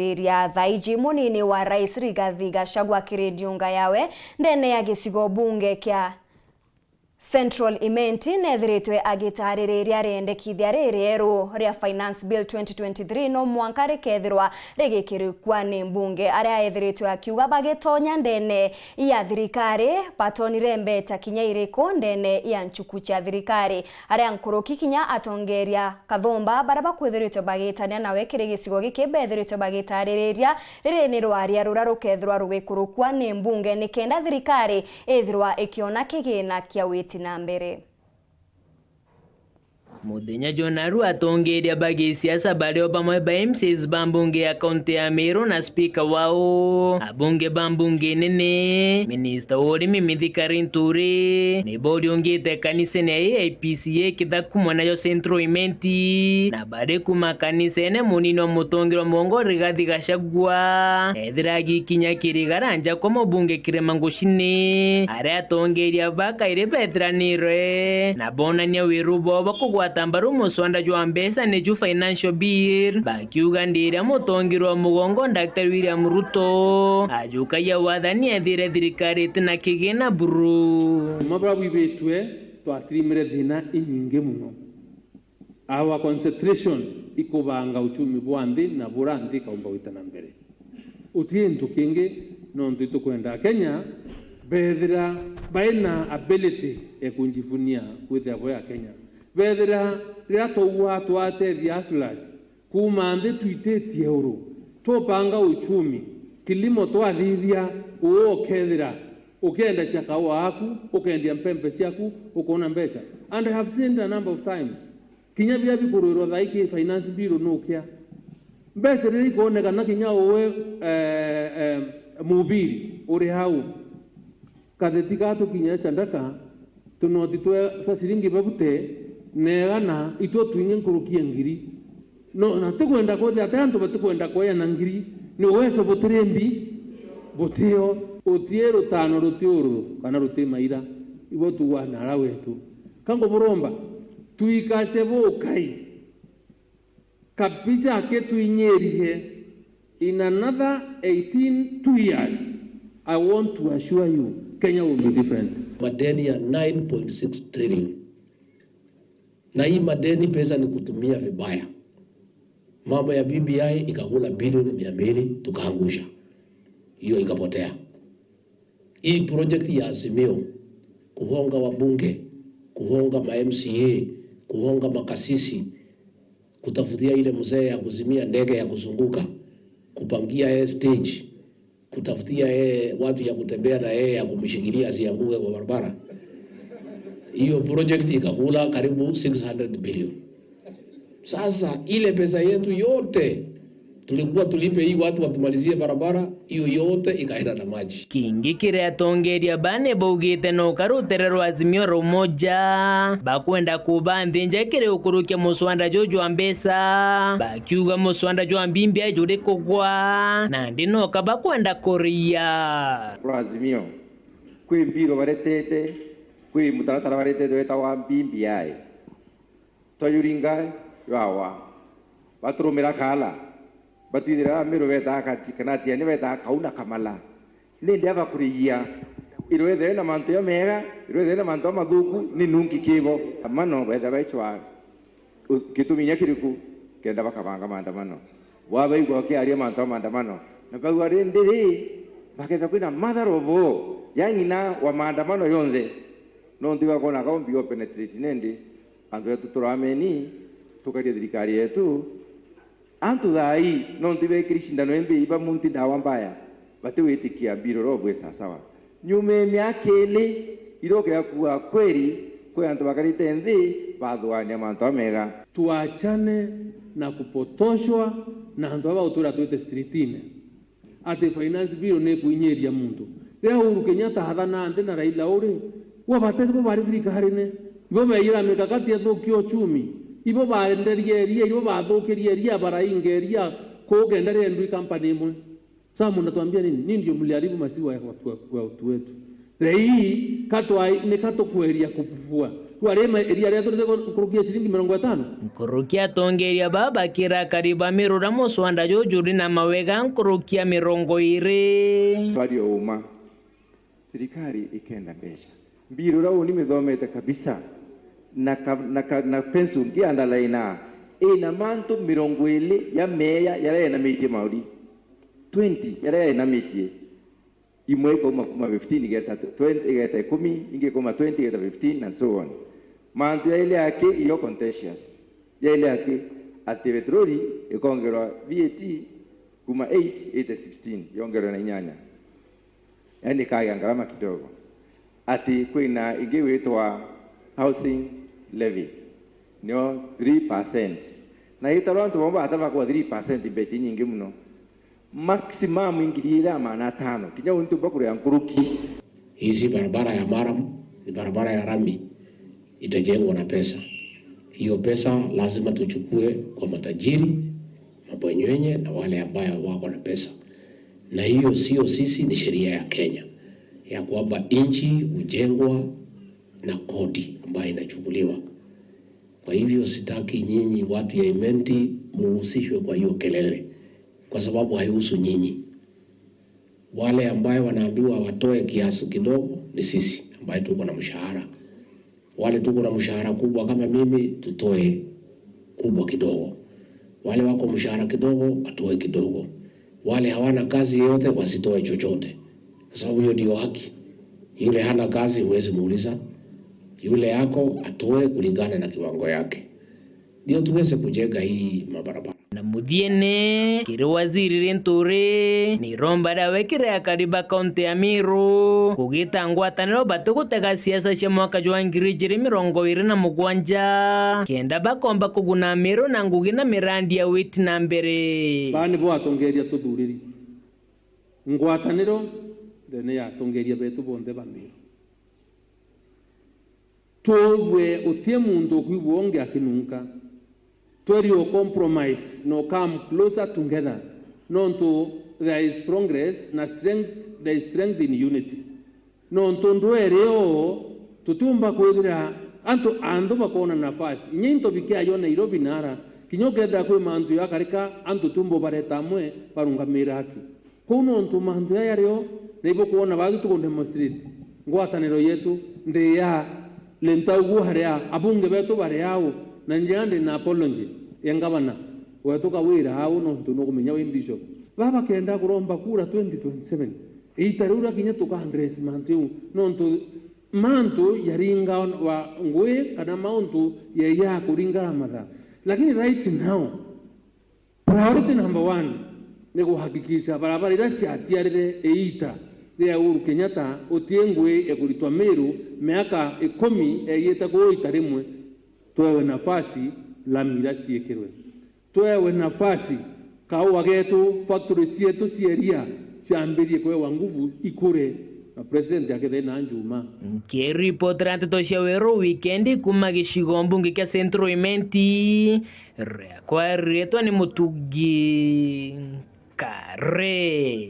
Ria thaiji munini wa Rais Rigathi Gachagua kirindiunga yawe ndene ya gicigo bunge kia Central Imenti nethiritwe agitaririria riendekithia rieru ria Finance Bill 2023 no mwanka rikethirwa rigikirikwa ni mbunge aria ethiritwe akiuga bagitonya ndene ya thirikari batonire mbeta kinya iriko ndene ya nchuku cha thirikari aria nkuruki kinya atongeria kathomba baraba kwethiritwe bagitania nawe kiri gicigo giki bethiritwe bagitaririria riri ni rwaria rura rukethirwa rugikurukwa ni mbunge ni kenda thirikari ethirwa ikiona kigina kia na mbere. Muthenya Jonaru atongeria bagi siasa bareo pamwe ba MCs bambunge ya kaunti ya Meru na speaker wao abunge bambunge nene minister Urimi Mithika Linturi ni bodi ongete kanisa ya AIPCA kithaku mwana yo Central Imenti na bare kuma kanisa ene munino mutongero mongo Rigathi Gachagua ethiragi kinya kirigaranja komo bunge Kiremangushini aria atongeria bakaire betranire na bonania wirubo bakugwa tambaru muswanda jwa mbesa ne ju financial bill bakiuga ndira mutongirwa mugongo Dr. William Ruto ajuka ya wathani ethire thirikari tina kigina buru mabarabu betwe twatirimire thina inyinge muno awa concentration ikubanga uchumi bwa nthi na bura nthi kaumba witana mbere utientu kingi no ntu kwenda Kenya bethira baina ability ekunjifunia kwithia boya Kenya bethira ratowa twate diaslas kuma nthi twitetie euro topanga uchumi kilimo twathithia ukethira ukenda shaka waku ukendia mpembe ciaku ukona mbeca and I have seen a number of times kinya bia bikururo thaiki finance bill nukia mbeca riri kuoneka na kinya uwe mubiri uri hau katheti gatu kinya chandaka tunoti twe fasiringi babute negana ito twinge nkurukia ngiri no na tukwenda kode atanto batukwenda koya na ngiri ni weso butrembi butio utiero tano rutiuru kana rutimaira ibo tuwana ara wetu kango buromba tuikase bokai kabisa ke tuinyerihe in another 2 years I want to assure you Kenya will be different. Madeni ya 9.6 trillion. Na hii madeni pesa ni kutumia vibaya. Mambo ya BBI ikakula bilioni 200 tukaangusha. Hiyo ikapotea. Hii project ya Azimio kuhonga wabunge, kuhonga ma MCA, kuhonga makasisi, kutafutia ile mzee ya kuzimia ndege ya kuzunguka, kupangia stage, kutafutia watu ya kutembea na ya kumshikilia asianguke kwa barabara. Hiyo project ikakula karibu 600 billion. Sasa ile pesa yetu yote tulikuwa tulipe hii watu watumalizie barabara, hiyo yote ikaenda na maji. Kingi kire atongeria bane bogite no karuterero Azimio rumoja bakwenda kubanthi nje kire ukurukia muswanda jojo ambesa bakiuga muswanda jo ambimbi ajure kugwa na ndino kabakwenda koria Azimio kwi mbiro baretete kwi mutaratara baretete weta wa mbimbi ai toyuringa yawa baturumira kala batidira miro weta akati kanati ani weta kauna kamala nende ava kuriya irwethe na manto ya mega irwethe na manto mathuku ni nungi kibo amano wetha baichwa kituminya kiriku kenda bakabanga maandamano wabaigwa kiaria manto maandamano nakagwa rindiri baketha kwina mother of all yanyina wa maandamano yonze no ndiwa kona kaumbi penetrate nende andu yetu turameni tukaria thirikari yetu antu thai no ndiwe kirishindano embe iba munti dawa mbaya bate wetikia biro robwe sawa nyume myakele iroke yakuwa kweli kwa antu bakarite nthi bathwania manto mega tuachane na kupotoshwa na antu aba utura tuite streetine ate finance bill ne kuinyeria muntu ria Uhuru Kenyatta hathana ante na Raila uri wabate ko bari thirikari ne bo meira mikakati athukio chumi ibo barenderia ibo bathukiria baraingeria kugendere ndui company imwe sasa mnatuambia nini ndio mliharibu masiwa ya watu wetu rei katwa ni katokweria kupufua rwarema eria rya turite kurukia shilingi 50. nkurukia tongeria baba kira kariba mirura muswanda jojuri na mawega nkurukia 20 twari uma serikali ikenda mbesha mbirura uni mithomete kabisa na pensu ngiandalaina ina mantu 20 ya meya yare na mitie mauri 20 yare na mitie imwe kuma 15 geta 20 geta 10 inge kuma 20 geta 15 and so on mantu ya ile yake iyo contentious ya ile yake ati petroli ikongerwa VAT kuma 8 ita 16 yongerwa na nyanya yani kaya ngarama kidogo ati kwina igewetwa housing levy nio 3% na itaronto bomba ataba kwa 3% imbechi nyingi muno maximum ingirira maana 5 kinya untu bakuru ya nkuruki. Hizi barabara ya Maram ni barabara ya rami itajengwa na pesa. Hiyo pesa lazima tuchukue kwa matajiri, mabwenyenye na wale ambao wako na pesa. Na hiyo sio sisi, ni sheria ya Kenya ya kwamba nchi hujengwa na kodi ambayo inachukuliwa. Kwa hivyo sitaki nyinyi watu ya Imenti muhusishwe kwa hiyo kelele, kwa sababu haihusu nyinyi. Wale ambao wanaambiwa watoe kiasi kidogo ni sisi ambao tuko na mshahara. Wale tuko na mshahara kubwa kama mimi tutoe kubwa kidogo. Wale wako mshahara kidogo watoe kidogo. Wale hawana kazi yote wasitoe chochote, kwa sababu hiyo ndio haki. Yule hana kazi huwezi muuliza, yule yako atoe kulingana na kiwango yake, ndio tuweze kujenga hii mabarabara. na muthiene kiri waziri Rinturi ni romba dawe kire kariba kaunti ya Meru kugita ngwataniro batugutega siasa cia mwaka jwa 2027 kenda bakomba kuguna Meru na ngugi na mirandi ya witi na mbere Bani bo atongeria tuthuriri ngwataniro ndene ya atongeria betu bonde ba Meru towe utie mundu kwibonge akinunka tweri o compromise no come closer together nonto there is progress na strength, there is strength in unity nonto ndwereo tutumba kwithira andu bakona nafasi nyinto bikia yo Nairobi nara kinyogeda kwe mantu ya karika antu tumbo bareta mwe barungamira haki kuno ntu mantu ya ryo nebo kuona bagi tuko demonstrate ngwataniro yetu ndi ya lentaugu haria abunge betu bare yao na njande na apology yangabana watuka wira hao no ntu no kumenya we bishop baba kenda kuromba kura 2027 itarura kinya tuka 100 mantu no ntu mantu yaringa wa ngwe kana mauntu ya kuringa madha lakini right now priority number 1 ni kuhakikisha barabara ila ciatiarire eita ya Uhuru Kenyatta otiengwe ekuritwa Meru miaka 10 eyeta kuita rimwe twewe nafasi lamira ciekirwe twewe nafasi kaua getu factory cietu cieria ciambirie kwewa nguvu ikure na president yake thena njuma Kiripoti ranteto cia Weru weekend kuma gicigo mbunge kia Central Imenti rekwa retwa ni Mutugi Kare.